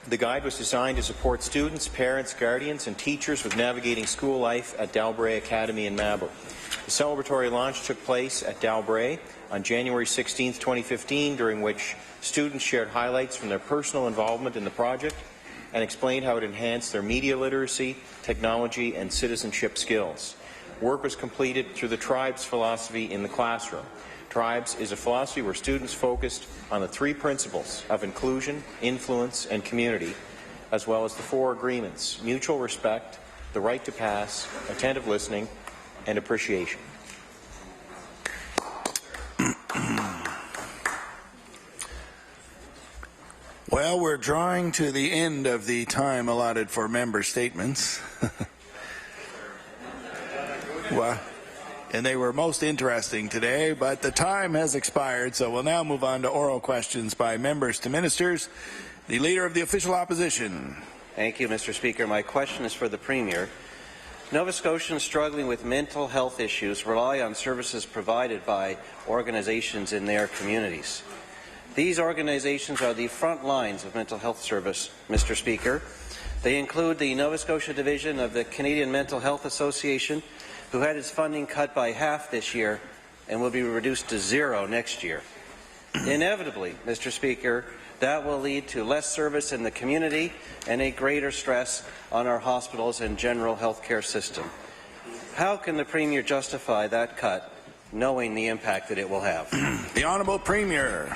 The guide was designed to support students, parents, guardians, and teachers with navigating school life at Dalbrae Academy in Mabo. The celebratory launch took place at Dalbrae on January 16, 2015, during which students shared highlights from their personal involvement in the project and explained how it enhanced their media literacy, technology, and citizenship skills. Work was completed through the Tribes philosophy in the classroom. Tribes is a philosophy where students focused on the 3 principles of inclusion, influence, and community, as well as the 4 agreements: mutual respect, the right to pass, attentive listening, and appreciation. Well, we're drawing to the end of the time allotted for member statements. Well, and they were most interesting today, but the time has expired, so we'll now move on to oral questions by members to ministers. The Leader of the Official Opposition. Thank you, Mr. Speaker. My question is for the Premier. Nova Scotians struggling with mental health issues rely on services provided by organizations in their communities. These organizations are the front lines of mental health service, Mr. Speaker. They include the Nova Scotia division of the Canadian Mental Health Association, who had its funding cut by half this year and will be reduced to 0 next year. Inevitably, Mr. Speaker, that will lead to less service in the community and a greater stress on our hospitals and general health care system. How can the Premier justify that cut, knowing the impact that it will have? The Honourable Premier.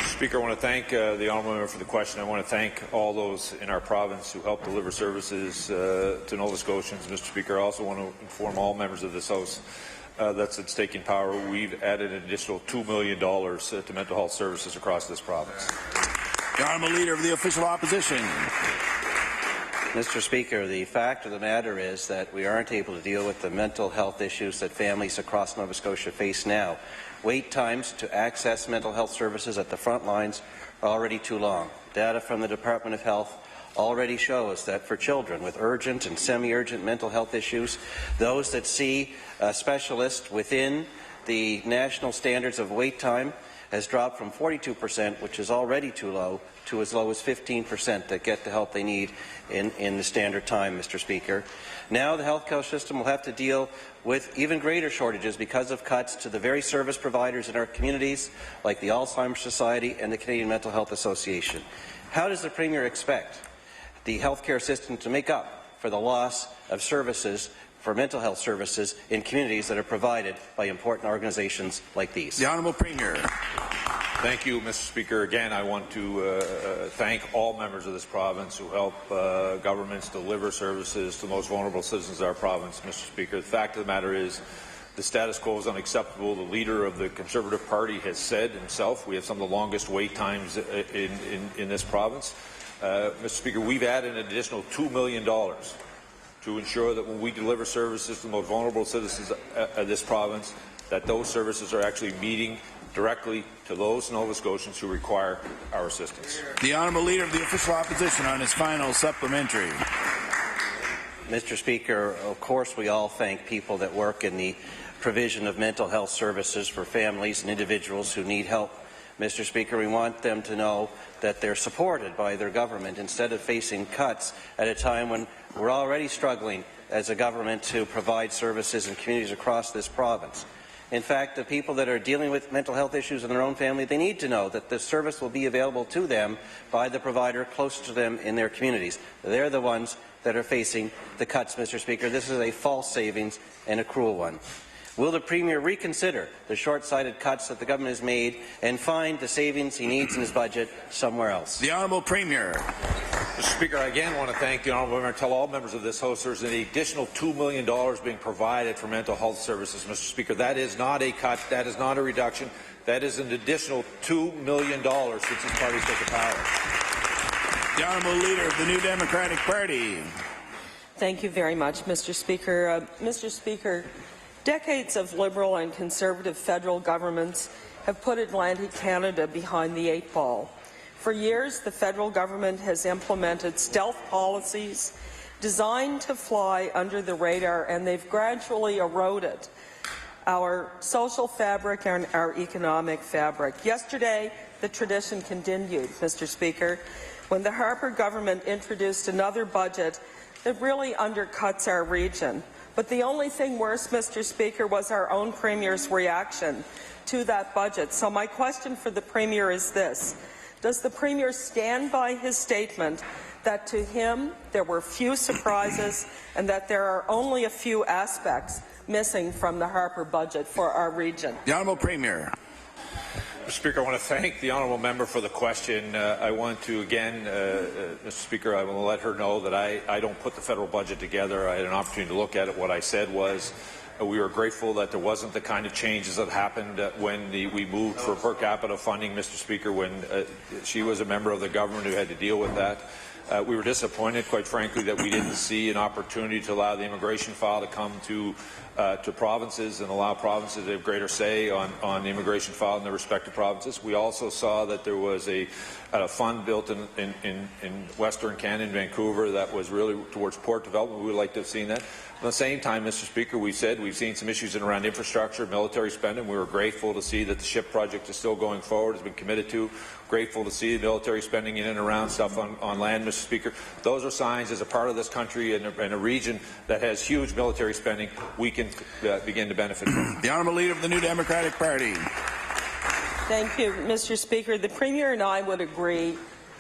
Speaker, I want to thank the Honourable Member for the question. I want to thank all those in our province who help deliver services to Nova Scotians. Mr. Speaker, I also want to inform all members of this House that's at stake in power. We've added an additional $2 million to mental health services across this province. The Honourable Leader of the Official Opposition. Mr. Speaker, the fact of the matter is that we aren't able to deal with the mental health issues that families across Nova Scotia face now. Wait times to access mental health services at the front lines are already too long. Data from the Department of Health already shows that for children with urgent and semi-urgent mental health issues, those that see a specialist within the national standards of wait time has dropped from 42%, which is already too low, to as low as 15% that get the help they need in the standard time, Mr. Speaker. Now the healthcare system will have to deal with even greater shortages because of cuts to the very service providers in our communities, like the Alzheimer's Society and the Canadian Mental Health Association. How does the Premier expect the healthcare system to make up for the loss of services for mental health services in communities that are provided by important organizations like these? The Honourable Premier. Thank you, Mr. Speaker. Again, I want to thank all members of this province who help governments deliver services to the most vulnerable citizens of our province, Mr. Speaker. The fact of the matter is the status quo is unacceptable. The Leader of the Conservative Party has said himself we have some of the longest wait times in this province. Mr. Speaker, we've added an additional $2 million to ensure that when we deliver services to the most vulnerable citizens of this province, that those services are actually meeting directly to those Nova Scotians who require our assistance. The Honourable Leader of the Official Opposition on his final supplementary. Mr. Speaker, of course we all thank people that work in the provision of mental health services for families and individuals who need help. Mr. Speaker, we want them to know that they're supported by their government instead of facing cuts at a time when we're already struggling as a government to provide services in communities across this province. In fact, the people that are dealing with mental health issues in their own family, they need to know that the service will be available to them by the provider close to them in their communities. They're the ones that are facing the cuts, Mr. Speaker. This is a false savings and a cruel one. Will the Premier reconsider the short-sighted cuts that the government has made and find the savings he needs in his budget somewhere else? The Honourable Premier. Mr. Speaker, I again want to thank the Honourable Member and tell all members of this House there's an additional $2 million being provided for mental health services, Mr. Speaker. That is not a cut. That is not a reduction. That is an additional $2 million since this party's taken power. The Honourable Leader of the New Democratic Party. Thank you very much, Mr. Speaker. Mr. Speaker, decades of Liberal and Conservative federal governments have put Atlantic Canada behind the 8 ball. For years, the federal government has implemented stealth policies designed to fly under the radar, and they've gradually eroded our social fabric and our economic fabric. Yesterday, the tradition continued, Mr. Speaker. when the Harper government introduced another budget that really undercuts our region. But the only thing worse, Mr. Speaker, was our own Premier's reaction to that budget. So my question for the Premier is this. Does the Premier stand by his statement that to him there were few surprises and that there are only a few aspects missing from the Harper budget for our region? The Honourable Premier. Mr. Speaker, I want to thank the honourable member for the question. I want to again, Mr. Speaker, I will let her know that I don't put the federal budget together. I had an opportunity to look at it. What I said was we were grateful that there wasn't the kind of changes that happened when we moved for per capita funding, Mr. Speaker, when she was a member of the government who had to deal with that. We were disappointed, quite frankly, that we didn't see an opportunity to allow the immigration file to come to provinces and allow provinces to have greater say on the immigration file in their respective provinces. We also saw that there was a fund built in Western Canada, in Vancouver, that was really towards port development. We would like to have seen that. At the same time, Mr. Speaker, we've seen some issues around infrastructure, military spending. We were grateful to see that the ship project is still going forward, has been committed to. Grateful to see military spending in and around stuff on land, Mr. Speaker. Those are signs, as a part of this country and a region that has huge military spending, we can begin to benefit from. The Honourable Leader of the New Democratic Party. Thank you, Mr. Speaker. The Premier and I would agree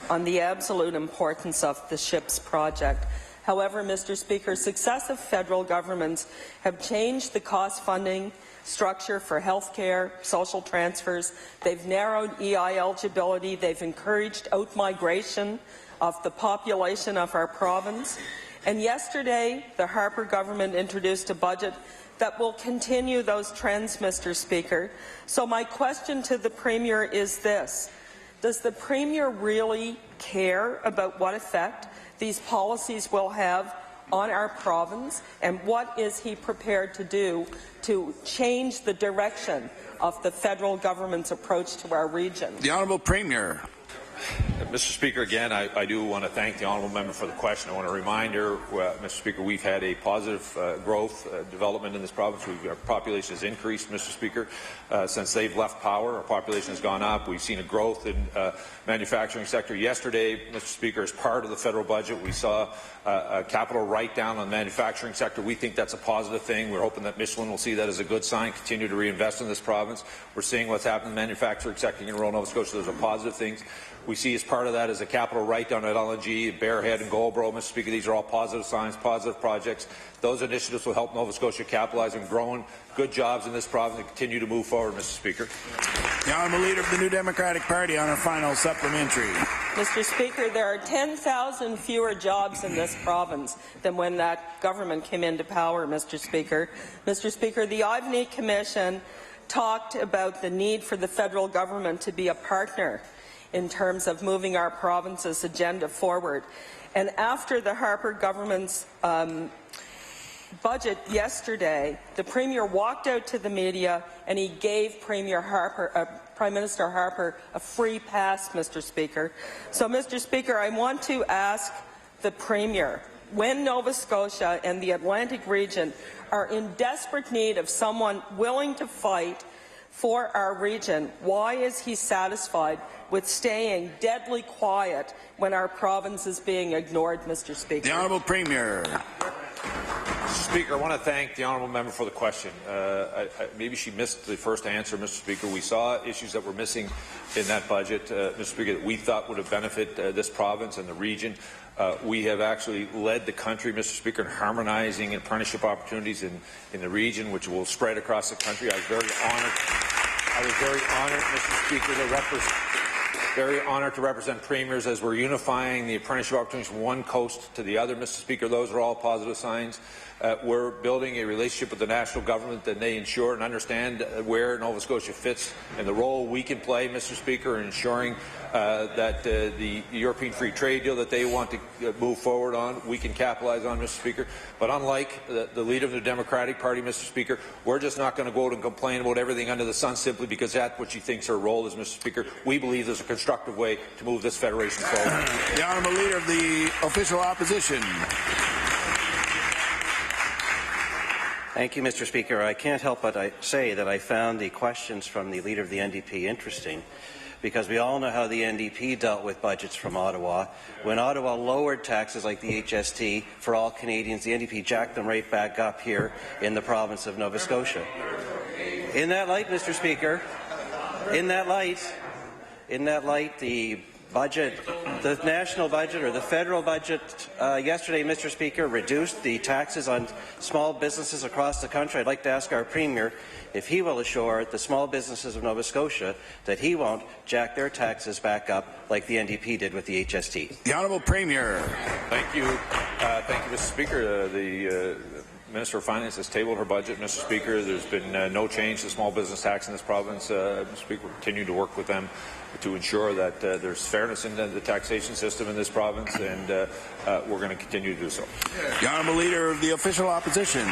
on the absolute importance of the SHIPS project. However, Mr. Speaker, successive federal governments have changed the cost funding structure for health care, social transfers. They've narrowed EI eligibility. They've encouraged out-migration of the population of our province. And yesterday, the Harper government introduced a budget that will continue those trends, Mr. Speaker. So my question to the Premier is this. Does the Premier really care about what effect these policies will have on our province, and what is he prepared to do to change the direction of the federal government's approach to our region? The Honourable Premier. Mr. Speaker, again, I do want to thank the honourable member for the question. I want to remind her, Mr. Speaker, we've had a positive growth development in this province. Our population has increased, Mr. Speaker, since they've left power. Our population has gone up. We've seen a growth in manufacturing sector. Yesterday, Mr. Speaker, as part of the federal budget, we saw a capital write-down on the manufacturing sector. We think that's a positive thing. We're hoping that Michelin will see that as a good sign, continue to reinvest in this province. We're seeing what's happened in the manufacturing sector in rural Nova Scotia. Those are positive things. We see as part of that as a capital write-down at LNG, Bearhead and Goldboro. Mr. Speaker, these are all positive signs, positive projects. Those initiatives will help Nova Scotia capitalize on growing good jobs in this province and continue to move forward, Mr. Speaker. The Honourable Leader of the New Democratic Party on our final supplementary. Mr. Speaker, there are 10,000 fewer jobs in this province than when that government came into power, Mr. Speaker. Mr. Speaker, the Ivany Commission talked about the need for the federal government to be a partner in terms of moving our province's agenda forward. And after the Harper government's budget yesterday, the Premier walked out to the media and he gave Prime Minister Harper a free pass, Mr. Speaker. So, Mr. Speaker, I want to ask the Premier, when Nova Scotia and the Atlantic region are in desperate need of someone willing to fight for our region, why is he satisfied with staying deadly quiet when our province is being ignored, Mr. Speaker? The Honourable Premier. Mr. Speaker, I want to thank the honourable member for the question. Maybe she missed the first answer, Mr. Speaker. We saw issues that were missing in that budget, Mr. Speaker, that we thought would have benefited this province and the region. We have actually led the country, Mr. Speaker, in harmonizing apprenticeship opportunities in the region, which will spread across the country. I was very honored, Mr. Speaker, to represent premiers as we're unifying the apprenticeship opportunities from one coast to the other, Mr. Speaker. Those are all positive signs. We're building a relationship with the national government that they ensure and understand where Nova Scotia fits and the role we can play, Mr. Speaker, in ensuring that the European Free Trade Deal that they want to move forward on, we can capitalize on, Mr. Speaker. But unlike the leader of the Democratic Party, Mr. Speaker, we're just not going to go out and complain about everything under the sun simply because that's what she thinks her role is, Mr. Speaker. We believe there's a constructive way to move this federation forward. The Honourable Leader of the Official Opposition. Thank you, Mr. Speaker. I can't help but say that I found the questions from the Leader of the NDP interesting, because we all know how the NDP dealt with budgets from Ottawa. When Ottawa lowered taxes like the HST for all Canadians, the NDP jacked them right back up here in the province of Nova Scotia. In that light, Mr. Speaker, in that light, the budget, the national budget or the federal budget yesterday, Mr. Speaker, reduced the taxes on small businesses across the country. I'd like to ask our Premier if he will assure the small businesses of Nova Scotia that he won't jack their taxes back up like the NDP did with the HST. The Honourable Premier. Thank you, Mr. Speaker. The Minister of Finance has tabled her budget, Mr. Speaker. There's been no change to small business tax in this province. Mr. Speaker, we'll continue to work with them to ensure that there's fairness in the taxation system in this province, and we're going to continue to do so. The Honourable Leader of the Official Opposition.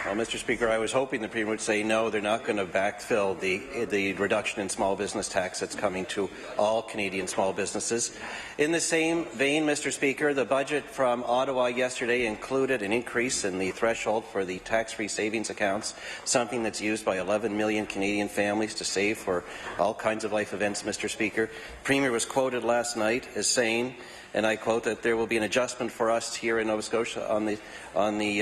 Well, Mr. Speaker, I was hoping the Premier would say no, they're not going to backfill the reduction in small business tax that's coming to all Canadian small businesses. In the same vein, Mr. Speaker, the budget from Ottawa yesterday included an increase in the threshold for the tax-free savings accounts, something that's used by 11 million Canadian families to save for all kinds of life events, Mr. Speaker. The Premier was quoted last night as saying, and I quote, that there will be an adjustment for us here in Nova Scotia on the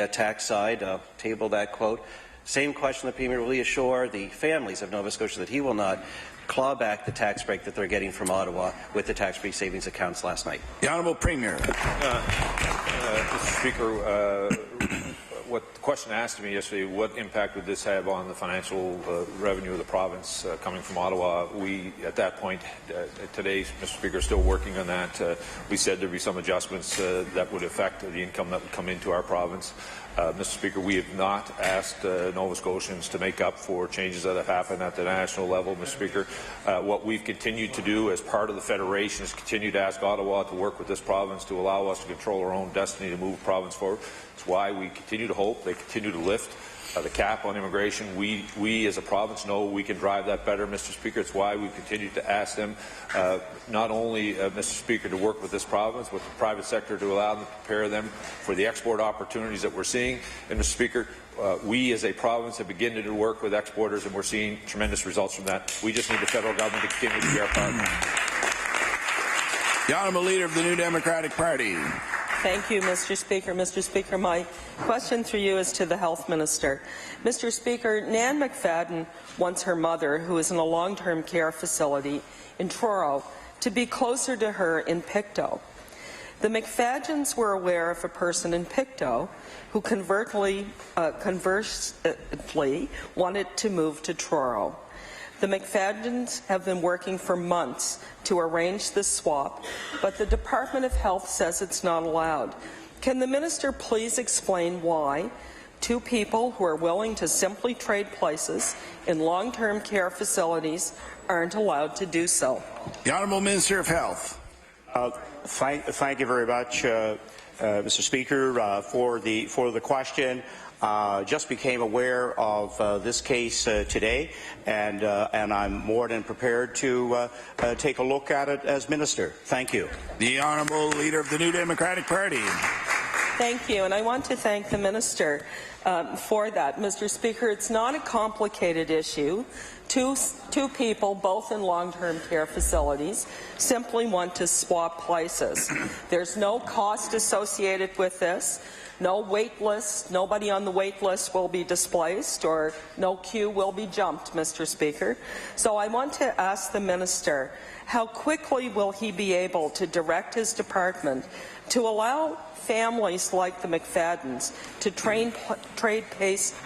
tax side. I'll table that quote. Same question, the Premier, will he assure the families of Nova Scotia that he will not claw back the tax break that they're getting from Ottawa with the tax-free savings accounts last night? The Honourable Premier. Mr. Speaker, what the question asked me yesterday, what impact would this have on the financial revenue of the province coming from Ottawa? We, at that point, today, Mr. Speaker, are still working on that. We said there would be some adjustments that would affect the income that would come into our province. Mr. Speaker, we have not asked Nova Scotians to make up for changes that have happened at the national level, Mr. Speaker. What we've continued to do as part of the Federation is continue to ask Ottawa to work with this province to allow us to control our own destiny to move the province forward. It's why we continue to hope they continue to lift the cap on immigration. We as a province know we can drive that better, Mr. Speaker. It's why we continue to ask them not only, Mr. Speaker, to work with this province, with the private sector to allow them to prepare them for the export opportunities that we're seeing. And, Mr. Speaker, we as a province have begun to work with exporters, and we're seeing tremendous results from that. We just need the federal government to continue to be our partner. The Honourable Leader of the New Democratic Party. Thank you, Mr. Speaker. Mr. Speaker, my question for you is to the Health Minister. Mr. Speaker, Nan McFadden wants her mother, who is in a long-term care facility in Truro, to be closer to her in Pictou. The McFadgens were aware of a person in Pictou who conversely wanted to move to Truro. The McFadgens have been working for months to arrange this swap, but the Department of Health says it's not allowed. Can the Minister please explain why two people who are willing to simply trade places in long-term care facilities aren't allowed to do so? The Honourable Minister of Health. Thank you very much, Mr. Speaker, for the question. Just became aware of this case today, and I'm more than prepared to take a look at it as Minister. Thank you. The Honourable Leader of the New Democratic Party. Thank you, and I want to thank the Minister for that. Mr. Speaker, it's not a complicated issue. Two people, both in long-term care facilities, simply want to swap places. There's no cost associated with this. No wait list, nobody on the wait list will be displaced, or no queue will be jumped, Mr. Speaker. So I want to ask the Minister, how quickly will he be able to direct his department to allow families like the McFaddens to trade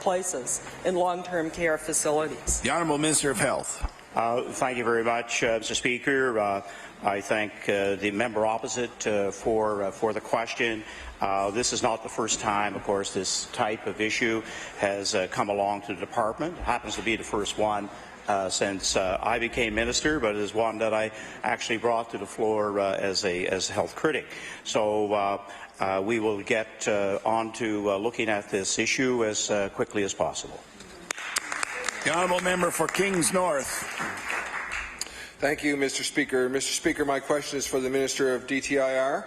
places in long-term care facilities? The Honourable Minister of Health. Thank you very much, Mr. Speaker. I thank the member opposite for the question. This is not the first time, of course, this type of issue has come along to the department. It happens to be the first one since I became minister, but it is one that I actually brought to the floor as a health critic. So we will get on to looking at this issue as quickly as possible. The Honourable Member for Kings North. Thank you, Mr. Speaker. Mr. Speaker, my question is for the Minister of DTIR.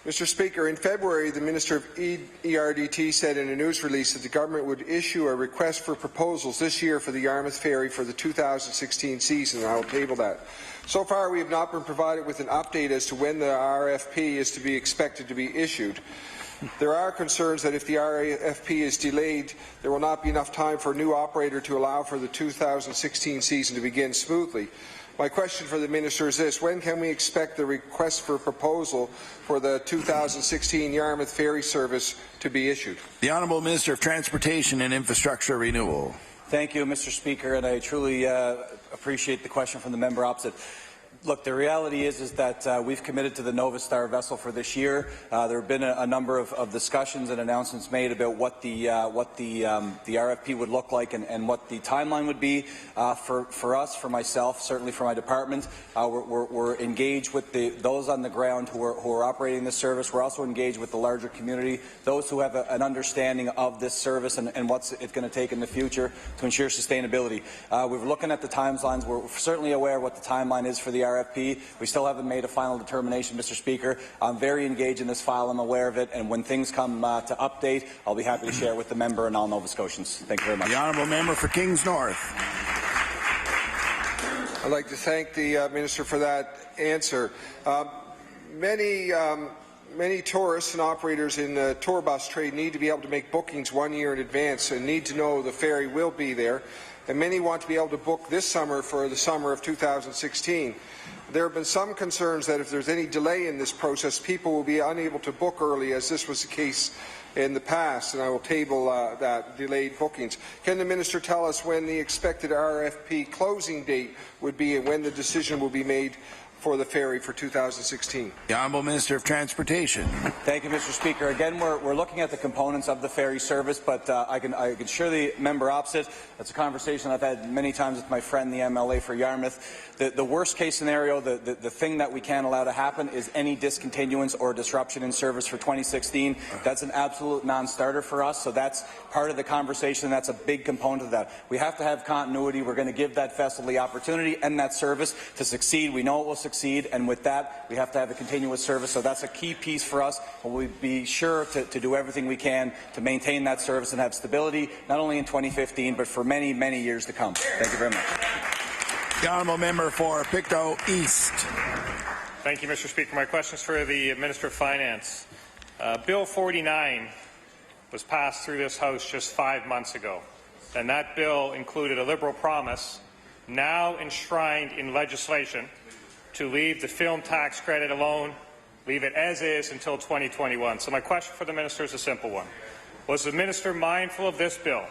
Mr. Speaker, in February, the Minister of ERDT said in a news release that the government would issue a request for proposals this year for the Yarmouth Ferry for the 2016 season, and I will table that. So far, we have not been provided with an update as to when the RFP is to be expected to be issued. There are concerns that if the RFP is delayed, there will not be enough time for a new operator to allow for the 2016 season to begin smoothly. My question for the Minister is this: when can we expect the request for proposal for the 2016 Yarmouth Ferry service to be issued? The Honourable Minister of Transportation and Infrastructure Renewal. Thank you, Mr. Speaker, and I truly appreciate the question from the member opposite. Look, the reality is that we've committed to the Nova Star vessel for this year. There have been a number of discussions and announcements made about what the RFP would look like and what the timeline would be for us, for myself, certainly for my department. We're engaged with those on the ground who are operating this service. We're also engaged with the larger community, those who have an understanding of this service and what's it going to take in the future to ensure sustainability. We're looking at the timelines. We're certainly aware of what the timeline is for the RFP. We still haven't made a final determination, Mr. Speaker. I'm very engaged in this file. I'm aware of it, and when things come to update, I'll be happy to share it with the member and all Nova Scotians. Thank you very much. The Honourable Member for Kings North. I'd like to thank the Minister for that answer. Many tourists and operators in the tour bus trade need to be able to make bookings 1 year in advance and need to know the ferry will be there. And many want to be able to book this summer for the summer of 2016. There have been some concerns that if there's any delay in this process, people will be unable to book early, as this was the case in the past, and I will table that delayed bookings. Can the Minister tell us when the expected RFP closing date would be and when the decision will be made for the ferry for 2016? The Honourable Minister of Transportation. Thank you, Mr. Speaker. Again, we're looking at the components of the ferry service, but I can assure the member opposite, that's a conversation I've had many times with my friend, the MLA for Yarmouth. The worst case scenario, the thing that we can't allow to happen is any discontinuance or disruption in service for 2016. That's an absolute non-starter for us, so that's part of the conversation. That's a big component of that. We have to have continuity. We're going to give that vessel the opportunity and that service to succeed. We know it will succeed, and with that, we have to have a continuous service. So that's a key piece for us. We'll be sure to do everything we can to maintain that service and have stability, not only in 2015, but for many, many years to come. Thank you very much. The Honourable Member for Pictou East. Thank you, Mr. Speaker. My question is for the Minister of Finance. Bill 49 was passed through this House just 5 months ago, and that bill included a Liberal promise, now enshrined in legislation, to leave the film tax credit alone, leave it as is until 2021. So my question for the Minister is a simple one. Was the Minister mindful of this bill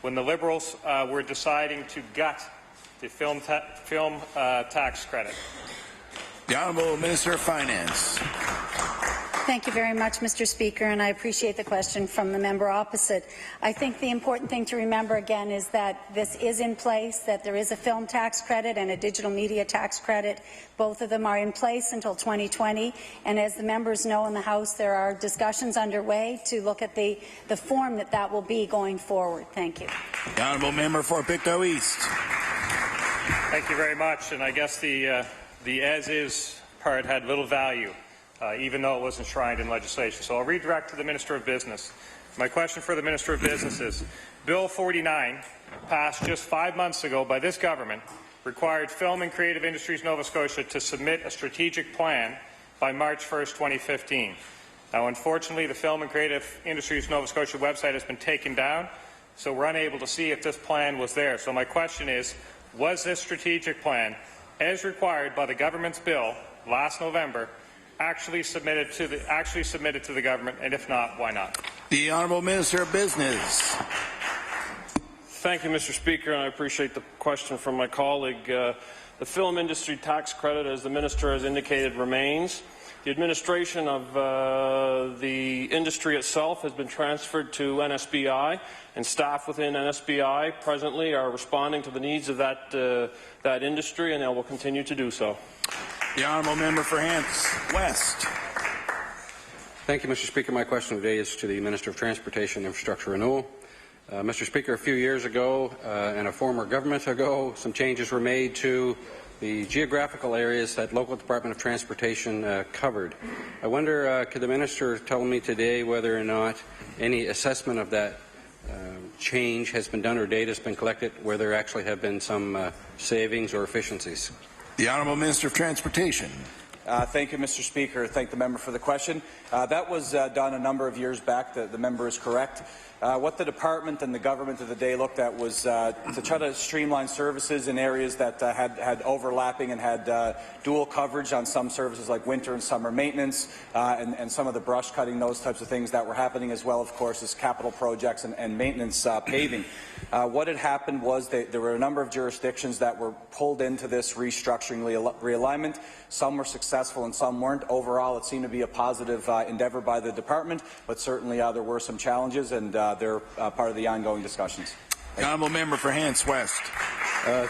when the Liberals were deciding to gut the film tax credit? The Honourable Minister of Finance. Thank you very much, Mr. Speaker, and I appreciate the question from the member opposite. I think the important thing to remember again is that this is in place, that there is a film tax credit and a digital media tax credit. Both of them are in place until 2020, and as the members know in the House, there are discussions underway to look at the form that will be going forward. Thank you. The Honourable Member for Pictou East. Thank you very much, and I guess the as-is part had little value, even though it was enshrined in legislation. So I'll redirect to the Minister of Business. My question for the Minister of Business is, Bill 49, passed just 5 months ago by this government, required Film and Creative Industries Nova Scotia to submit a strategic plan by March 1st, 2015. Now, unfortunately, the Film and Creative Industries Nova Scotia website has been taken down, so we're unable to see if this plan was there. So my question is, was this strategic plan, as required by the government's bill last November, actually submitted to the government, and if not, why not? The Honourable Minister of Business. Thank you, Mr. Speaker, and I appreciate the question from my colleague. The film industry tax credit, as the Minister has indicated, remains. The administration of the industry itself has been transferred to NSBI, and staff within NSBI presently are responding to the needs of that industry, and they will continue to do so. The Honourable Member for Hants West. Thank you, Mr. Speaker. My question today is to the Minister of Transportation and Infrastructure Renewal. Mr. Speaker, a few years ago and a former government ago, some changes were made to the geographical areas that local Department of Transportation covered. I wonder, could the minister tell me today whether or not any assessment of that change has been done or data has been collected, where there actually have been some savings or efficiencies? The Honourable Minister of Transportation. Thank you, Mr. Speaker. Thank the member for the question. That was done a number of years back. The member is correct. What the department and the government of the day looked at was to try to streamline services in areas that had overlapping and had dual coverage on some services like winter and summer maintenance and some of the brush cutting, those types of things that were happening, as well, of course, as capital projects and maintenance paving. What had happened was there were a number of jurisdictions that were pulled into this restructuring realignment. Some were successful and some weren't. Overall, it seemed to be a positive endeavour by the department, but certainly there were some challenges, and they're part of the ongoing discussions. The Honourable Member for Hants West.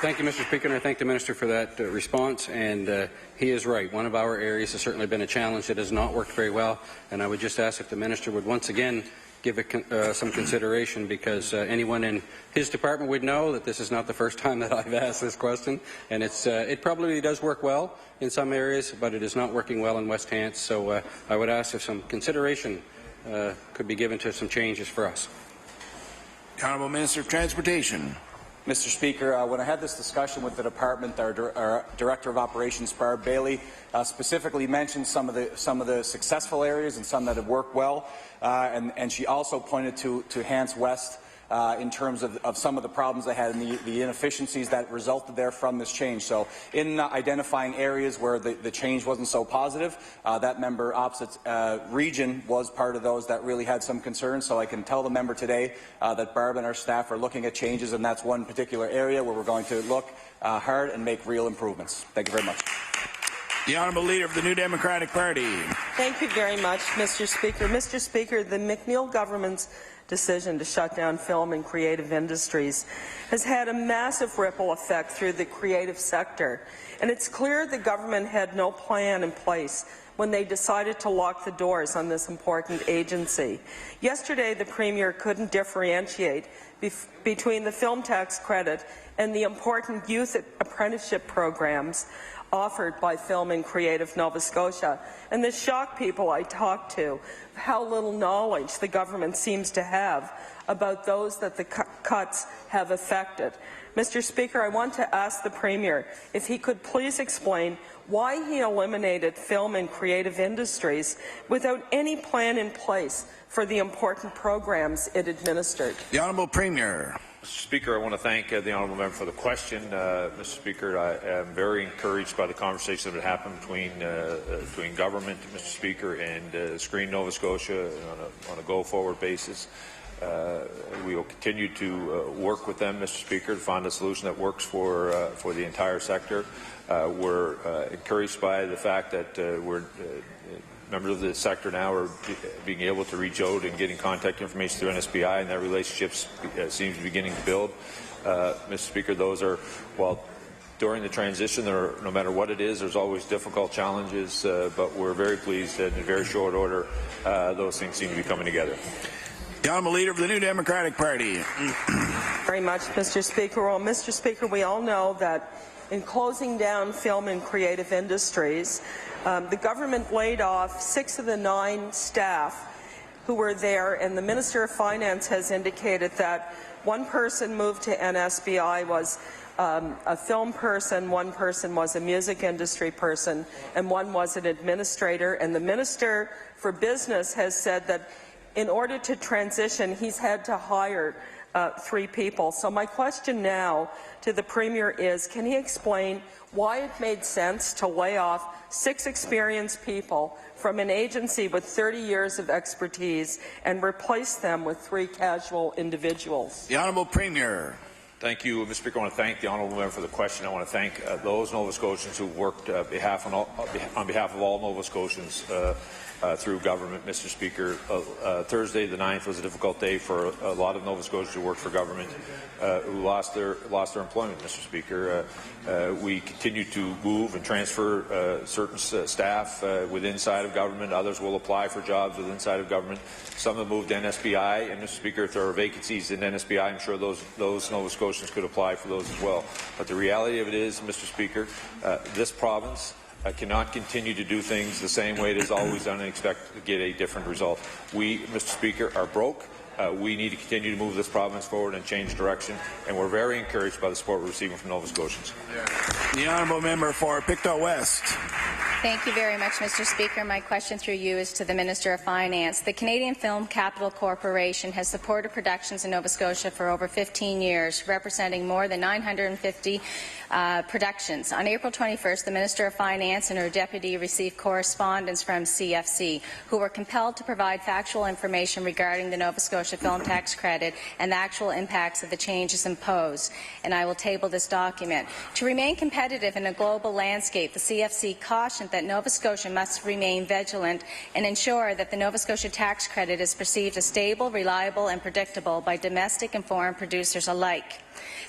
Thank you, Mr. Speaker, and I thank the Minister for that response. And he is right. One of our areas has certainly been a challenge that has not worked very well, and I would just ask if the Minister would once again give it some consideration, because anyone in his department would know that this is not the first time that I've asked this question, and it probably does work well in some areas, but it is not working well in West Hants. So I would ask if some consideration could be given to some changes for us. The Honourable Minister of Transportation. Mr. Speaker, when I had this discussion with the department, our Director of Operations, Barb Bailey, specifically mentioned some of the successful areas and some that have worked well, and she also pointed to Hants West in terms of some of the problems they had and the inefficiencies that resulted there from this change. So in identifying areas where the change wasn't so positive, that member opposite's region was part of those that really had some concerns. So I can tell the member today that Barb and our staff are looking at changes, and that's one particular area where we're going to look hard and make real improvements. Thank you very much. The Honourable Leader of the New Democratic Party. Thank you very much, Mr. Speaker. Mr. Speaker, the McNeil government's decision to shut down film and creative industries has had a massive ripple effect through the creative sector, and it's clear the government had no plan in place when they decided to lock the doors on this important agency. Yesterday, the Premier couldn't differentiate between the film tax credit and the important youth apprenticeship programs offered by Film and Creative Nova Scotia. And this shocked people I talked to, how little knowledge the government seems to have about those that the cuts have affected. Mr. Speaker, I want to ask the Premier if he could please explain why he eliminated film and creative industries without any plan in place for the important programs it administered. The Honourable Premier. Mr. Speaker, I want to thank the honourable member for the question. Mr. Speaker, I am very encouraged by the conversation that happened between government, Mr. Speaker, and Screen Nova Scotia on a go-forward basis. We will continue to work with them, Mr. Speaker, to find a solution that works for the entire sector. We're encouraged by the fact that members of the sector now are being able to reach out and getting contact information through NSBI, and that relationship seems to be beginning to build. Mr. Speaker, those are, well, during the transition, no matter what it is, there's always difficult challenges, but we're very pleased that in very short order, those things seem to be coming together. The Honourable Leader of the New Democratic Party. Very much, Mr. Speaker. Well, Mr. Speaker, we all know that in closing down film and creative industries, the government laid off 6 of the 9 staff who were there, and the Minister of Finance has indicated that one person moved to NSBI was a film person, one person was a music industry person, and one was an administrator. And the Minister for Business has said that in order to transition, he's had to hire 3 people. So my question now to the Premier is, can he explain why it made sense to lay off 6 experienced people from an agency with 30 years of expertise and replace them with 3 casual individuals? The Honourable Premier. Thank you, Mr. Speaker. I want to thank the honourable member for the question. I want to thank those Nova Scotians who worked on behalf of all Nova Scotians through government, Mr. Speaker. Thursday, the 9th, was a difficult day for a lot of Nova Scotians who work for government who lost their employment, Mr. Speaker. We continue to move and transfer certain staff inside of government. Others will apply for jobs inside of government. Some have moved to NSBI, and Mr. Speaker, if there are vacancies in NSBI, I'm sure those Nova Scotians Scotians could apply for those as well. But the reality of it is, Mr. Speaker, this province cannot continue to do things the same way it has always done and expect to get a different result. We, Mr. Speaker, are broke. We need to continue to move this province forward and change direction, and we're very encouraged by the support we're receiving from Nova Scotians. The honourable member for Pictou West. Thank you very much, Mr. Speaker. My question through you is to the Minister of Finance. The Canadian Film Capital Corporation has supported productions in Nova Scotia for over 15 years, representing more than 950 productions. On April 21st, the Minister of Finance and her deputy received correspondence from CFC, who were compelled to provide factual information regarding the Nova Scotia Film Tax Credit and the actual impacts of the changes imposed. And I will table this document. To remain competitive in a global landscape, the CFC cautioned that Nova Scotia must remain vigilant and ensure that the Nova Scotia tax credit is perceived as stable, reliable and predictable by domestic and foreign producers alike.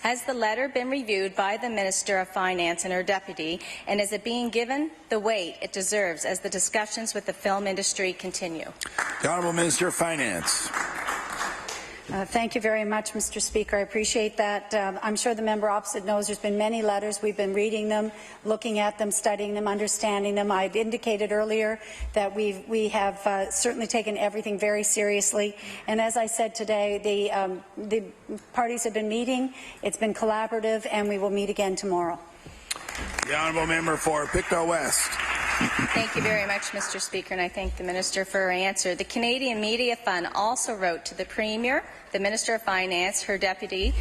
Has the letter been reviewed by the Minister of Finance and her deputy, and is it being given the weight it deserves as the discussions with the film industry continue? The Honourable Minister of Finance. Thank you very much, Mr. Speaker. I appreciate that. I'm sure the member opposite knows there's been many letters. We've been reading them, looking at them, studying them, understanding them. I've indicated earlier that we have certainly taken everything very seriously. And as I said today, the parties have been meeting. It's been collaborative, and we will meet again tomorrow. The honourable member for Pictou West. Thank you very much, Mr. Speaker, and I thank the Minister for her answer. The Canadian Media Fund also wrote to the Premier, the Minister of Finance, her deputy,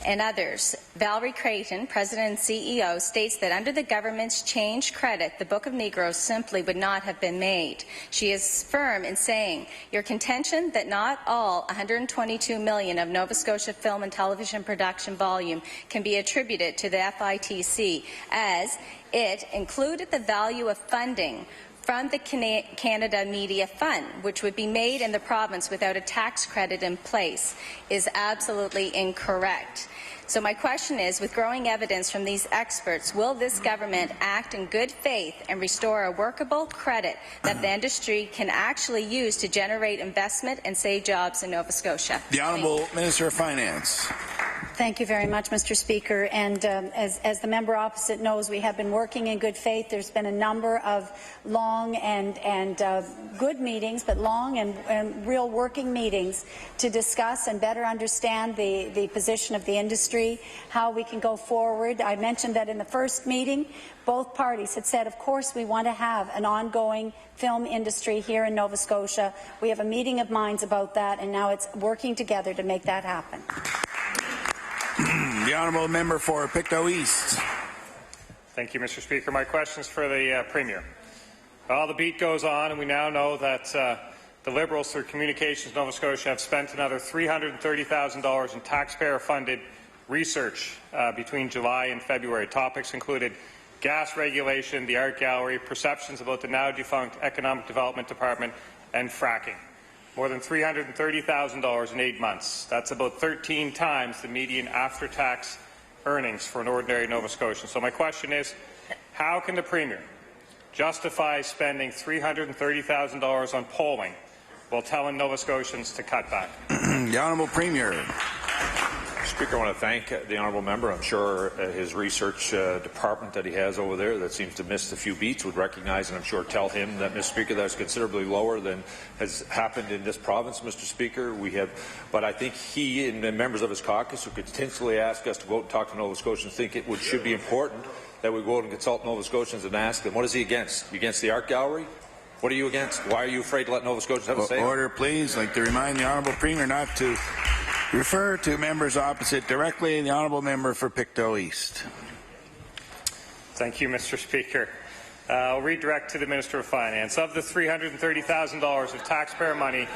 and others. Valerie Creighton, President and CEO, states that under the government's change credit, the Book of Negroes simply would not have been made. She is firm in saying, your contention that not all $122 million of Nova Scotia film and television production volume can be attributed to the FITC, as it included the value of funding from the Canada Media Fund, which would be made in the province without a tax credit in place, is absolutely incorrect. So my question is, with growing evidence from these experts, will this government act in good faith and restore a workable credit that the industry can actually use to generate investment and save jobs in Nova Scotia? The Honourable Minister of Finance. Thank you very much, Mr. Speaker. And as the member opposite knows, we have been working in good faith. There's been a number of long and good meetings, but long and real working meetings to discuss and better understand the position of the industry, how we can go forward. I mentioned that in the first meeting, both parties had said, of course, we want to have an ongoing film industry here in Nova Scotia. We have a meeting of minds about that, and now it's working together to make that happen. The honourable member for Pictou East. Thank you, Mr. Speaker. My question is for the Premier. Well, the beat goes on, and we now know that the Liberals, through Communications Nova Scotia, have spent another $330,000 in taxpayer-funded research between July and February. Topics included gas regulation, the art gallery, perceptions about the now-defunct Economic Development Department, and fracking. More than $330,000 in 8 months. That's about 13 times the median after-tax earnings for an ordinary Nova Scotian. So my question is, how can the Premier justify spending $330,000 on polling while telling Nova Scotians to cut back? The Honourable Premier. Speaker, I want to thank the honourable member. I'm sure his research department that he has over there that seems to miss a few beats would recognize, and I'm sure tell him that, Mr. Speaker, that's considerably lower than has happened in this province, Mr. Speaker. But I think he and the members of his caucus who continually ask us to go out and talk to Nova Scotians think it should be important that we go out and consult Nova Scotians and ask them, what is he against? Against the art gallery? What are you against? Why are you afraid to let Nova Scotians have a say? Order, please. I'd like to remind the honourable Premier not to refer to members opposite directly. The honourable member for Pictou East. Thank you, Mr. Speaker. I'll redirect to the Minister of Finance. Of the $330,000 of taxpayer money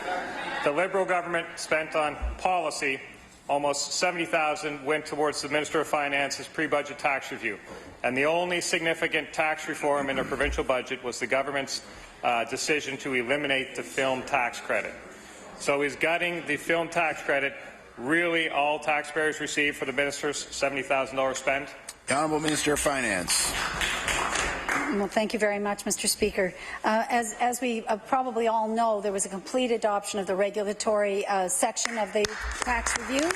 the Liberal government spent on policy, almost $70,000 went towards the Minister of Finance's pre-budget tax review. And the only significant tax reform in the provincial budget was the government's decision to eliminate the film tax credit. So is gutting the film tax credit really all taxpayers receive for the minister's $70,000 spent? The Honourable Minister of Finance. Well, thank you very much, Mr. Speaker. As we probably all know, there was a complete adoption of the regulatory section of the tax review.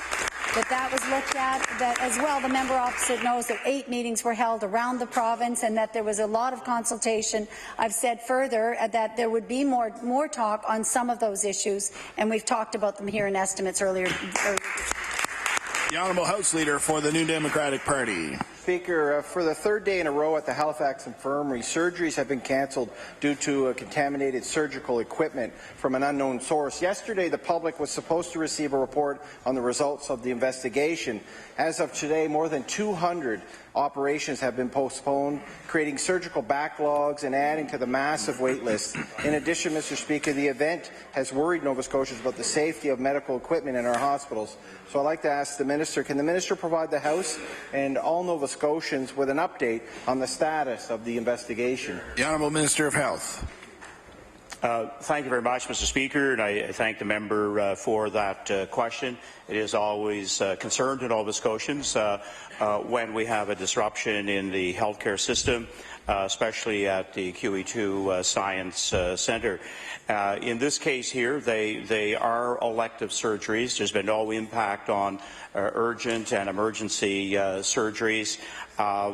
that was looked at, that as well the member opposite knows that 8 meetings were held around the province and that there was a lot of consultation. I've said further that there would be more talk on some of those issues, and we've talked about them here in estimates earlier. The Honourable House Leader for the New Democratic Party. Speaker, for the third day in a row at the Halifax Infirmary, surgeries have been cancelled due to contaminated surgical equipment from an unknown source. Yesterday, the public was supposed to receive a report on the results of the investigation. As of today, more than 200 operations have been postponed, creating surgical backlogs and adding to the massive wait list. In addition, Mr. Speaker, the event has worried Nova Scotians about the safety of medical equipment in our hospitals. So I'd like to ask the Minister, can the Minister provide the House and all Nova Scotians with an update on the status of the investigation? The Honourable Minister of Health. Thank you very much, Mr. Speaker, and I thank the member for that question. It is always a concern to Nova Scotians when we have a disruption in the healthcare system, especially at the QE2 Science Centre. In this case here, they are elective surgeries. There's been no impact on urgent and emergency surgeries.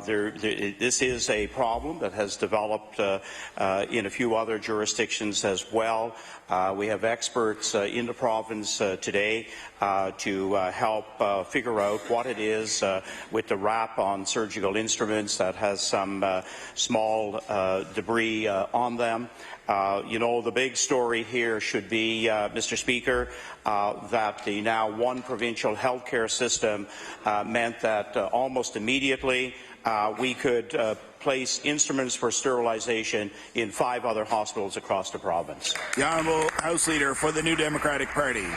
This is a problem that has developed in a few other jurisdictions as well. We have experts in the province today to help figure out what it is with the wrap on surgical instruments that has some small debris on them. You know, the big story here should be, Mr. Speaker, that the now one provincial healthcare system meant that almost immediately we could place instruments for sterilization in 5 other hospitals across the province. The Honourable House Leader for the New Democratic Party.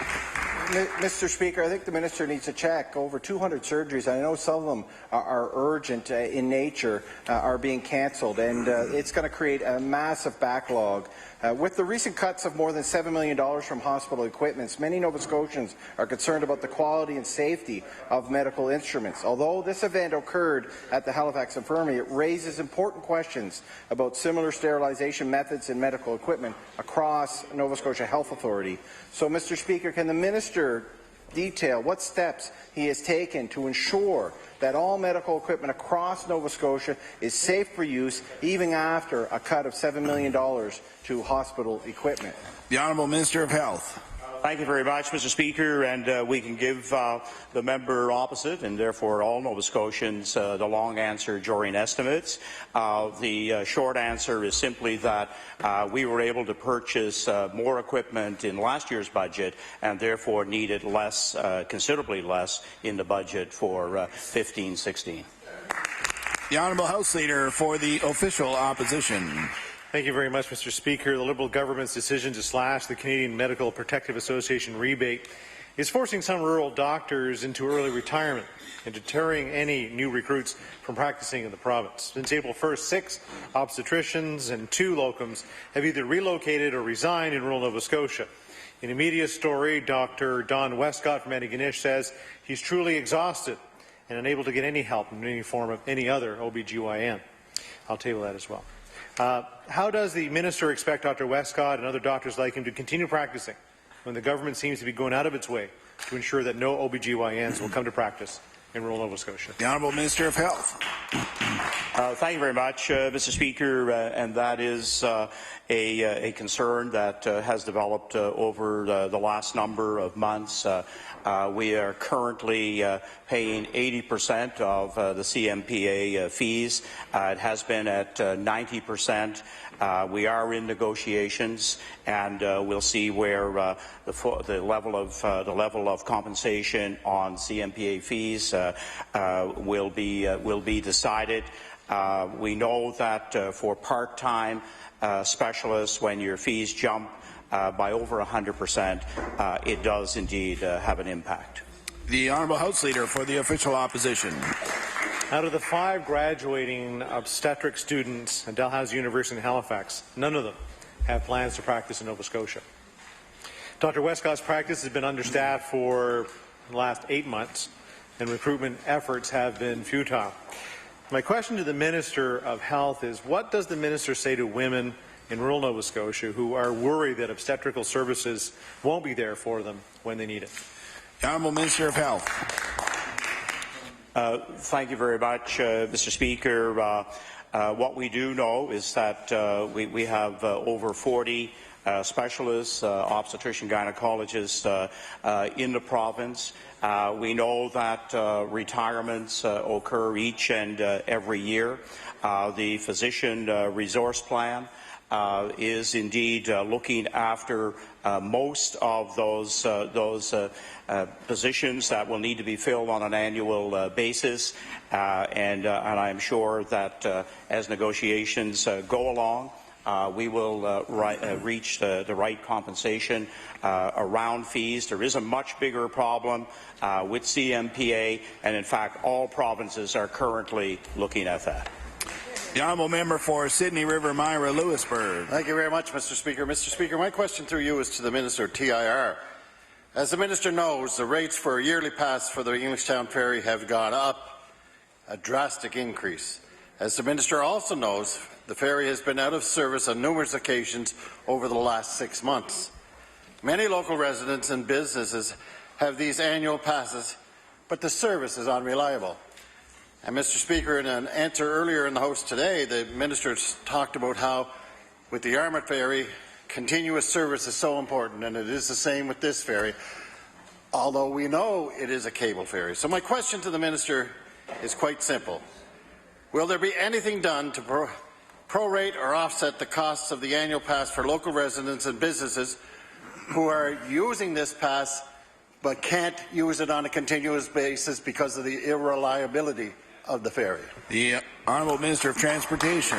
Mr. Speaker, I think the Minister needs to check. Over 200 surgeries, I know some of them are urgent in nature, are being cancelled, and it's going to create a massive backlog. With the recent cuts of more than $7 million from hospital equipments, many Nova Scotians are concerned about the quality and safety of medical instruments. Although this event occurred at the Halifax Infirmary, it raises important questions about similar sterilization methods and medical equipment across Nova Scotia Health Authority. So, Mr. Speaker, can the Minister detail what steps he has taken to ensure that all medical equipment across Nova Scotia is safe for use even after a cut of $7 million to hospital equipment? The Honourable Minister of Health. Thank you very much, Mr. Speaker, and we can give the member opposite, and therefore all Nova Scotians, the long answer during estimates. The short answer is simply that we were able to purchase more equipment in last year's budget and therefore needed less, considerably less, in the budget for 15-16. The Honourable House Leader for the Official Opposition. Thank you very much, Mr. Speaker. The Liberal government's decision to slash the Canadian Medical Protective Association rebate is forcing some rural doctors into early retirement and deterring any new recruits from practicing in the province. Since April 1st, 6 obstetricians and 2 locums have either relocated or resigned in rural Nova Scotia. In a media story, Dr. Don Westcott from Antigonish says he's truly exhausted and unable to get any help in any form of any other OBGYN. I'll table that as well. How does the Minister expect Dr. Westcott and other doctors like him to continue practicing when the government seems to be going out of its way to ensure that no OBGYNs will come to practice in rural Nova Scotia? The Honourable Minister of Health. Thank you very much, Mr. Speaker, and that is a concern that has developed over the last number of months. We are currently paying 80% of the CMPA fees. It has been at 90%. We are in negotiations, and we'll see where the level of compensation on CMPA fees will be decided. We know that for part-time specialists, when your fees jump by over 100%, it does indeed have an impact. The Honourable House Leader for the Official Opposition. Out of the 5 graduating obstetric students at Dalhousie University in Halifax, none of them have plans to practice in Nova Scotia. Dr. Westcott's practice has been understaffed for the last 8 months, and recruitment efforts have been futile. My question to the Minister of Health is, what does the Minister say to women in rural Nova Scotia who are worried that obstetrical services won't be there for them when they need it? The Honourable Minister of Health. Thank you very much, Mr. Speaker. What we do know is that we have over 40 specialists, obstetrician gynecologists in the province. We know that retirements occur each and every year. The physician resource plan is indeed looking after most of those positions that will need to be filled on an annual basis, and I'm sure that as negotiations go along, we will reach the right compensation around fees. There is a much bigger problem with CMPA, and in fact all provinces are currently looking at that. The honourable member for Sydney River Myra Lewisburg. Thank you very much, Mr. Speaker. Mr. Speaker, my question through you is to the Minister of TIR. As the Minister knows, the rates for a yearly pass for the Englishtown Ferry have gone up, a drastic increase. As the Minister also knows, the ferry has been out of service on numerous occasions over the last 6 months. Many local residents and businesses have these annual passes, but the service is unreliable. And Mr. Speaker, in an answer earlier in the House today, the Minister talked about how, with the Yarmouth ferry, continuous service is so important, and it is the same with this ferry, although we know it is a cable ferry. So my question to the Minister is quite simple. Will there be anything done to prorate or offset the costs of the annual pass for local residents and businesses who are using this pass but can't use it on a continuous basis because of the irreliability of the ferry? The Honourable Minister of Transportation.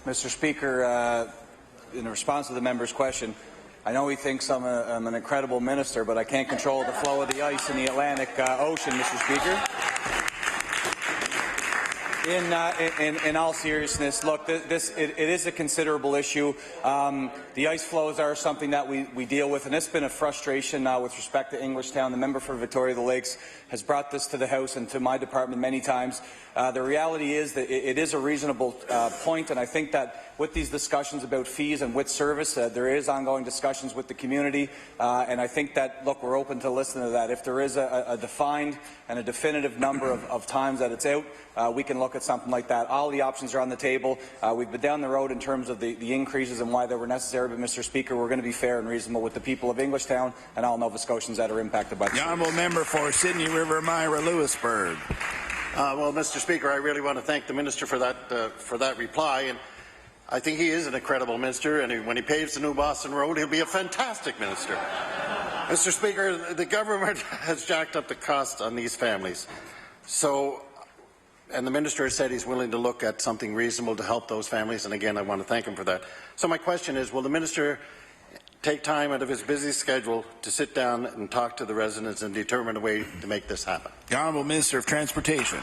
Mr. Speaker, in response to the member's question, I know he thinks I'm an incredible minister, but I can't control the flow of the ice in the Atlantic Ocean, Mr. Speaker. In all seriousness, look, it is a considerable issue. The ice flows are something that we deal with, and it's been a frustration with respect to Englishtown. The member for Victoria the Lakes has brought this to the House and to my department many times. The reality is that it is a reasonable point, and I think that with these discussions about fees and with service, there is ongoing discussions with the community, and I think that, look, we're open to listening to that. If there is a defined and a definitive number of times that it's out, we can look at something like that. All the options are on the table. We've been down the road in terms of the increases and why they were necessary, but Mr. Speaker, we're going to be fair and reasonable with the people of Englishtown and all Nova Scotians that are impacted by this. The honourable member for Sydney River Myra Lewisburg. Well, Mr. Speaker, I really want to thank the Minister for that reply. And I think he is an incredible minister, and when he paves the new Boston Road, he'll be a fantastic minister. Mr. Speaker, the government has jacked up the cost on these families. And the Minister has said he's willing to look at something reasonable to help those families, and again, I want to thank him for that. So my question is, will the Minister take time out of his busy schedule to sit down and talk to the residents and determine a way to make this happen? The Honourable Minister of Transportation.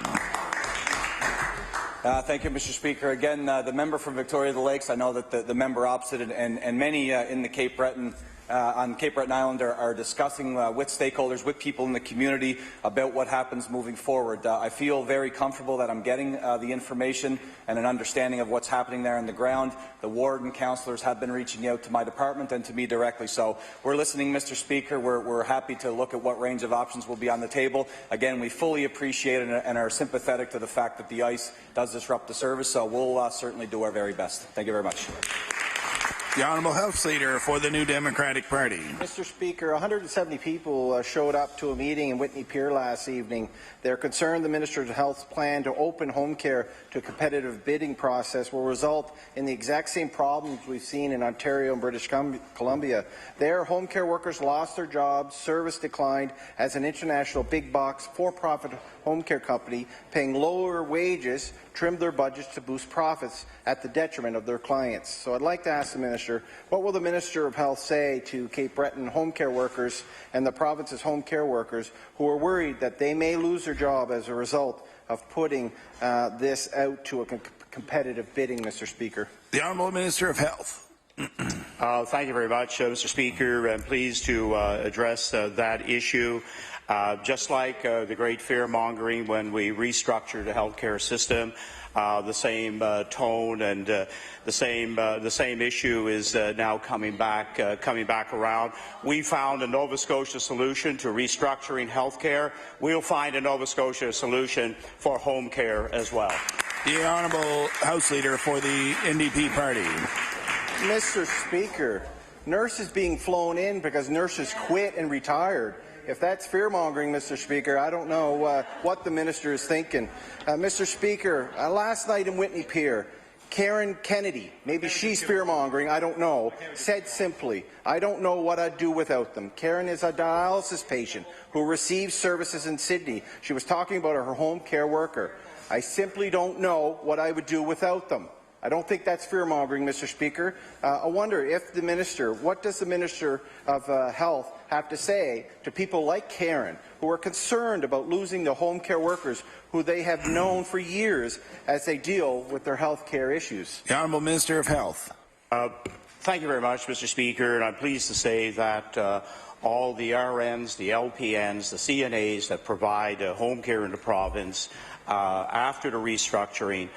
Thank you, Mr. Speaker. Again, the member from Victoria the Lakes, I know that the member opposite and many in the Cape Breton on Cape Breton Island are discussing with stakeholders, with people in the community about what happens moving forward. I feel very comfortable that I'm getting the information and an understanding of what's happening there on the ground. The ward and councillors have been reaching out to my department and to me directly. So we're listening, Mr. Speaker. We're happy to look at what range of options will be on the table. Again, we fully appreciate and are sympathetic to the fact that the ice does disrupt the service, so we'll certainly do our very best. Thank you very much. The Honourable House Leader for the New Democratic Party. Mr. Speaker, 170 people showed up to a meeting in Whitney Pier last evening. They're concerned the Minister of Health's plan to open home care to a competitive bidding process will result in the exact same problems we've seen in Ontario and British Columbia. There, home care workers lost their jobs, service declined as an international big-box for-profit home care company paying lower wages trimmed their budgets to boost profits at the detriment of their clients. So I'd like to ask the Minister, what will the Minister of Health say to Cape Breton home care workers and the province's home care workers who are worried that they may lose their job as a result of putting this out to a competitive bidding, Mr. Speaker? The Honourable Minister of Health. Thank you very much, Mr. Speaker. I'm pleased to address that issue. Just like the great fear-mongering when we restructured the healthcare system, the same tone, and the same issue is now coming back around. We found a Nova Scotia solution to restructuring health care. We'll find a Nova Scotia solution for home care as well. The Honourable House Leader for the NDP Party. Mr. Speaker, nurses being flown in because nurses quit and retired. If that's fear-mongering, Mr. Speaker, I don't know what the minister is thinking. Mr. Speaker, last night in Whitney Pier, Karen Kennedy, maybe she's fear-mongering, I don't know, said simply, I don't know what I'd do without them. Karen is a dialysis patient who receives services in Sydney. She was talking about her home care worker. I simply don't know what I would do without them. I don't think that's fear-mongering, Mr. Speaker. I wonder if the minister, what does the Minister of Health have to say to people like Karen, who are concerned about losing the home care workers who they have known for years as they deal with their health care issues? The Honourable Minister of Health. Thank you very much, Mr. Speaker, and I'm pleased to say that all the RNs, the LPNs, the CNAs that provide home care in the province after the restructuring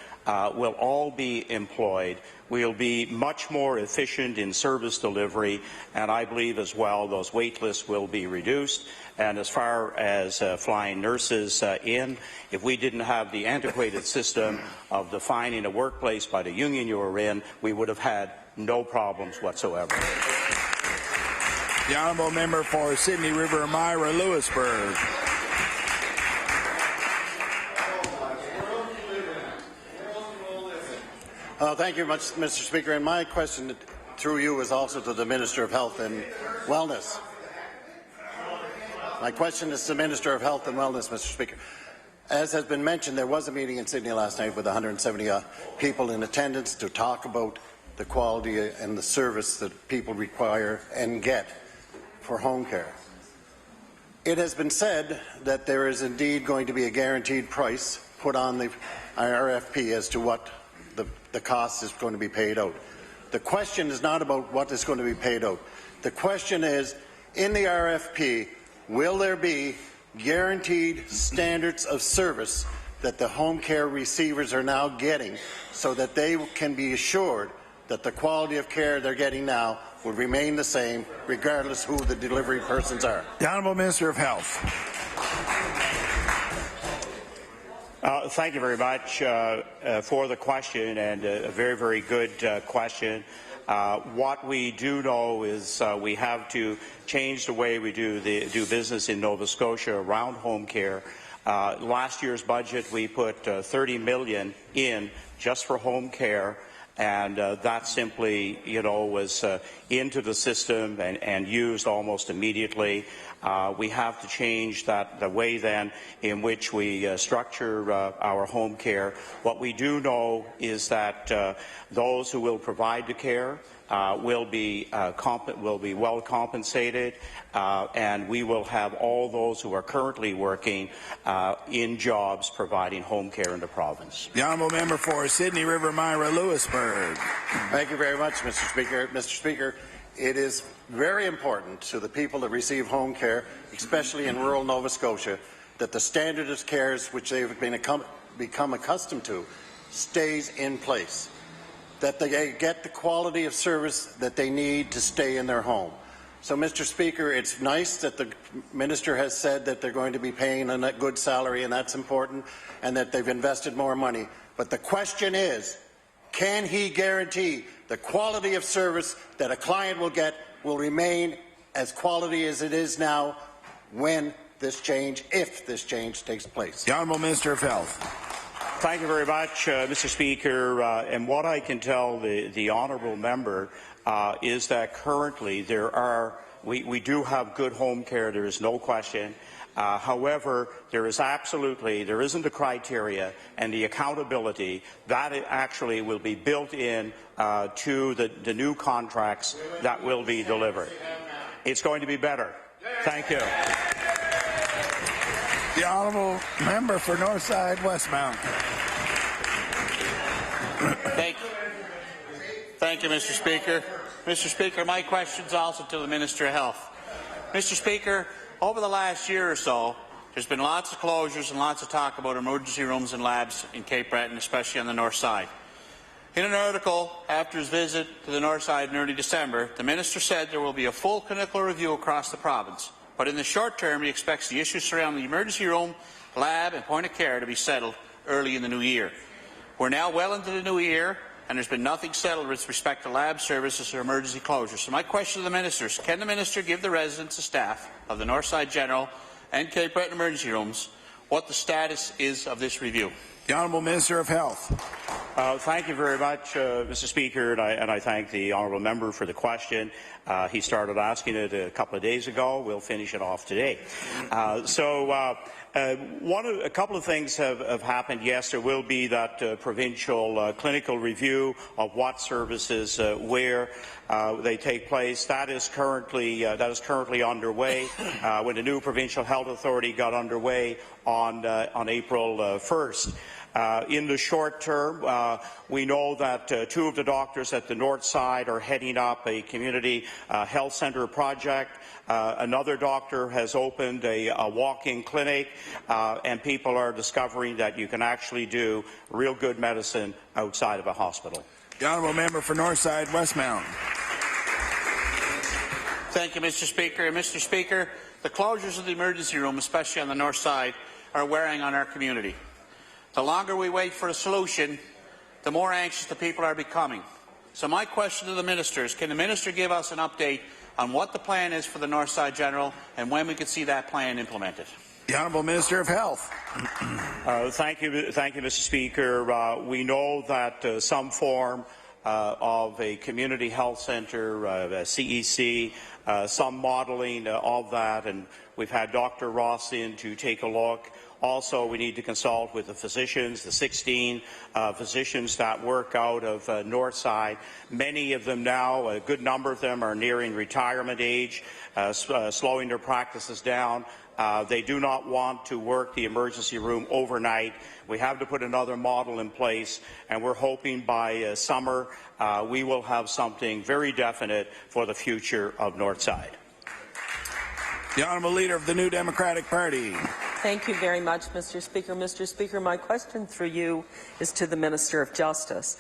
will all be employed. We'll be much more efficient in service delivery, and I believe as well those wait lists will be reduced. And as far as flying nurses in, if we didn't have the antiquated system of defining a workplace by the union you were in, we would have had no problems whatsoever. The Honourable Member for Sydney River Myra Lewisburg. Thank you much, Mr. Speaker. And my question through you is also to the Minister of Health and Wellness. My question is to the Minister of Health and Wellness, Mr. Speaker. As has been mentioned, there was a meeting in Sydney last night with 170 people in attendance to talk about the quality and the service that people require and get for home care. It has been said that there is indeed going to be a guaranteed price put on the RFP as to what the cost is going to be paid out. The question is not about what is going to be paid out. The question is, in the RFP, will there be guaranteed standards of service that the home care receivers are now getting so that they can be assured that the quality of care they're getting now will remain the same regardless who the delivery persons are? The Honourable Minister of Health. Thank you very much for the question, and a very, very good question. What we do know is we have to change the way we do business in Nova Scotia around home care. Last year's budget, we put $30 million in just for home care, and that simply, was into the system and used almost immediately. We have to change the way then in which we structure our home care. What we do know is that those who will provide the care will be well compensated, and we will have all those who are currently working in jobs providing home care in the province. The Honourable Member for Sydney River Myra Lewisburg. Thank you very much, Mr. Speaker. Mr. Speaker, it is very important to the people that receive home care, especially in rural Nova Scotia, that the standard of care which they have become accustomed to stays in place, that they get the quality of service that they need to stay in their home. So, Mr. Speaker, it's nice that the Minister has said that they're going to be paying a good salary, and that's important, and that they've invested more money. But the question is, can he guarantee the quality of service that a client will get will remain as quality as it is now when this change, if this change takes place? The Honourable Minister of Health. Thank you very much, Mr. Speaker. And what I can tell the honourable member is that currently we do have good home care. There is no question. However, there isn't the criteria and the accountability that it actually will be built in to the new contracts that will be delivered. It's going to be better. Thank you. The Honourable Member for Northside Westmount. Thank you, Mr. Speaker. Mr. Speaker, my question is also to the Minister of Health. Mr. Speaker, over the last year or so, there's been lots of closures and lots of talk about emergency rooms and labs in Cape Breton, especially on the north side. In an article after his visit to the north side in early December, the minister said there will be a full clinical review across the province, but in the short term he expects the issues surrounding the emergency room, lab and point of care to be settled early in the new year. We're now well into the new year, and there's been nothing settled with respect to lab services or emergency closures. So my question to the minister is, can the minister give the residents and staff of the Northside General and Cape Breton emergency rooms what the status is of this review? The Honourable Minister of Health. Thank you very much, Mr. Speaker, and I thank the honourable member for the question. He started asking it a couple of days ago. We'll finish it off today. A couple of things have happened. Yes, there will be that provincial clinical review of what services where they take place. That is currently underway. When the new provincial health authority got underway on April 1st. In the short term, we know that two of the doctors at the north side are heading up a community health centre project. Another doctor has opened a walk-in clinic, and people are discovering that you can actually do real good medicine outside of a hospital. The honourable member for Northside Westmount. Thank you, Mr. Speaker. Mr. Speaker, the closures of the emergency room, especially on the north side, are wearing on our community. The longer we wait for a solution, the more anxious the people are becoming. So my question to the minister is, can the minister give us an update on what the plan is for the Northside General and when we could see that plan implemented? The Honourable Minister of Health. Thank you, Mr. Speaker. We know that some form of a community health centre, a CEC, some modelling of that, and we've had Dr. Ross in to take a look. Also, we need to consult with the physicians, the 16 physicians that work out of Northside. Many of them now, a good number of them, are nearing retirement age, slowing their practices down. They do not want to work the emergency room overnight. We have to put another model in place, and we're hoping by summer we will have something very definite for the future of Northside. The Honourable Leader of the New Democratic Party. Thank you very much, Mr. Speaker. Mr. Speaker, my question through you is to the Minister of Justice.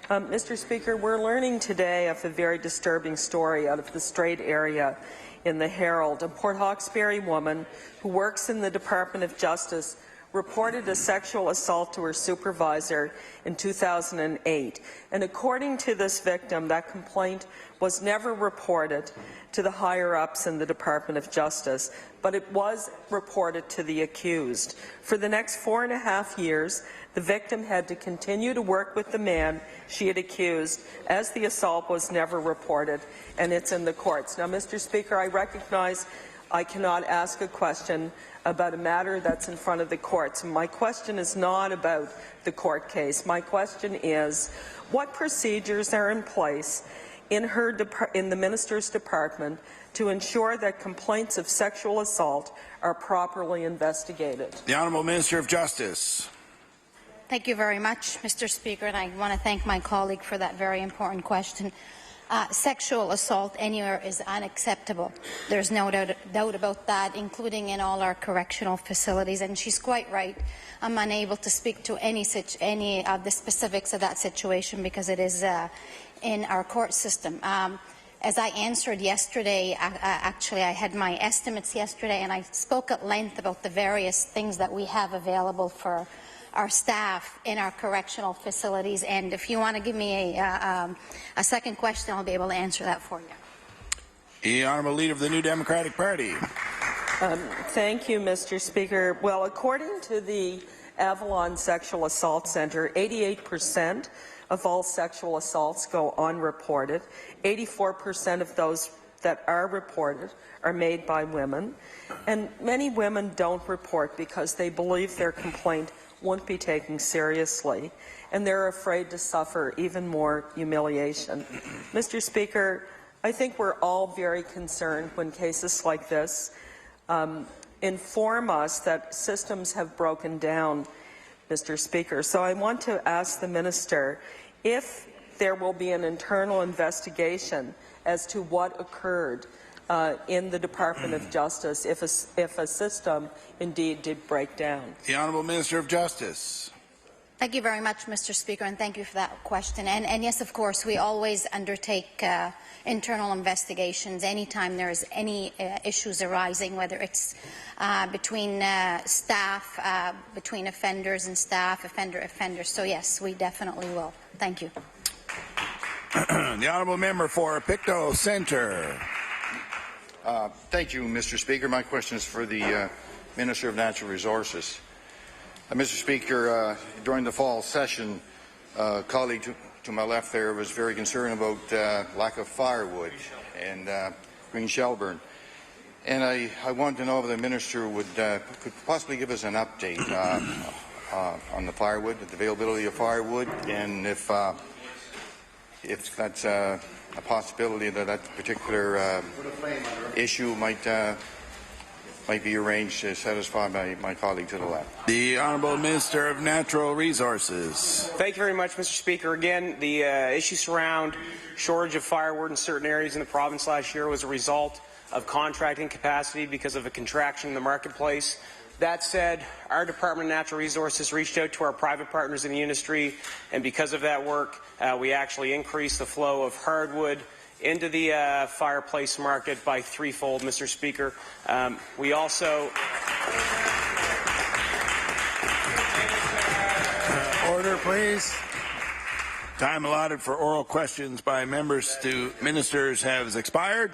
Mr. Speaker, we're learning today of a very disturbing story out of the Strait area in the Herald. A Port Hawkesbury woman who works in the Department of Justice reported a sexual assault to her supervisor in 2008. And according to this victim, that complaint was never reported to the higher-ups in the Department of Justice, but it was reported to the accused. For the next 4.5 years, the victim had to continue to work with the man she had accused, as the assault was never reported, and it's in the courts. Now, Mr. Speaker, I recognize I cannot ask a question about a matter that's in front of the courts. My question is not about the court case. My question is, what procedures are in place in the Minister's Department to ensure that complaints of sexual assault are properly investigated? The Honourable Minister of Justice. Thank you very much, Mr. Speaker, and I want to thank my colleague for that very important question. Sexual assault anywhere is unacceptable. There's no doubt about that, including in all our correctional facilities. And she's quite right. I'm unable to speak to any of the specifics of that situation because it is in our court system. As I answered yesterday, actually I had my estimates yesterday, and I spoke at length about the various things that we have available for our staff in our correctional facilities, and if you want to give me a second question, I'll be able to answer that for you. The Honourable Leader of the New Democratic Party. Thank you, Mr. Speaker. Well, according to the Avalon Sexual Assault Centre, 88% of all sexual assaults go unreported. 84% of those that are reported are made by women, and many women don't report because they believe their complaint won't be taken seriously, and they're afraid to suffer even more humiliation. Mr. Speaker, I think we're all very concerned when cases like this inform us that systems have broken down, Mr. Speaker. So I want to ask the Minister if there will be an internal investigation as to what occurred in the Department of Justice if a system indeed did break down? The Honourable Minister of Justice. Thank you very much, Mr. Speaker, and thank you for that question. And yes, of course, we always undertake internal investigations anytime there is any issues arising, whether it's between staff, between offenders and staff, offenders. So yes, we definitely will. Thank you. The Honourable Member for Pictou Centre. Thank you, Mr. Speaker. My question is for the Minister of Natural Resources. Mr. Speaker, during the fall session, a colleague to my left there was very concerned about lack of firewood and Green Shelburne. And I wanted to know if the Minister could possibly give us an update on the firewood, the availability of firewood, and if that's a possibility that that particular issue might be arranged to satisfy my colleague to the left. The Honourable Minister of Natural Resources. Thank you very much, Mr. Speaker. Again, the issues around shortage of firewood in certain areas in the province last year was a result of contracting capacity because of a contraction in the marketplace. That said, our Department of Natural Resources reached out to our private partners in the industry, and because of that work, we actually increased the flow of hardwood into the fireplace market by threefold, Mr. Speaker. We also... Order, please. Time allotted for oral questions by members to ministers has expired.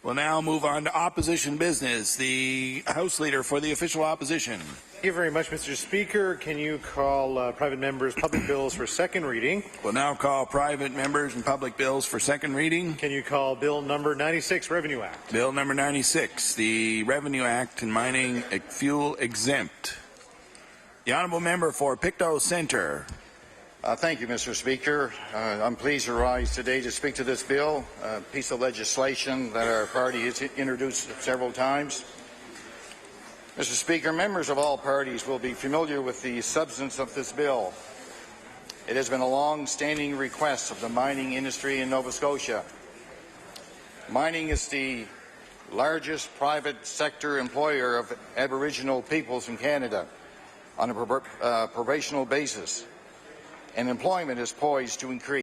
We'll now move on to opposition business. The House Leader for the Official Opposition. Thank you very much, Mr. Speaker. Can you call private members' public bills for second reading? We'll now call private members and public bills for second reading. Can you call Bill number 96, Revenue Act? Bill number 96, the Revenue Act and Mining Fuel Exempt. The Honourable Member for Pictou Centre. Thank you, Mr. Speaker. I'm pleased to rise today to speak to this bill, a piece of legislation that our party has introduced several times. Mr. Speaker, members of all parties will be familiar with the substance of this bill. It has been a long-standing request of the mining industry in Nova Scotia. Mining is the largest private sector employer of Aboriginal peoples in Canada on a probational basis, and employment is poised to increase.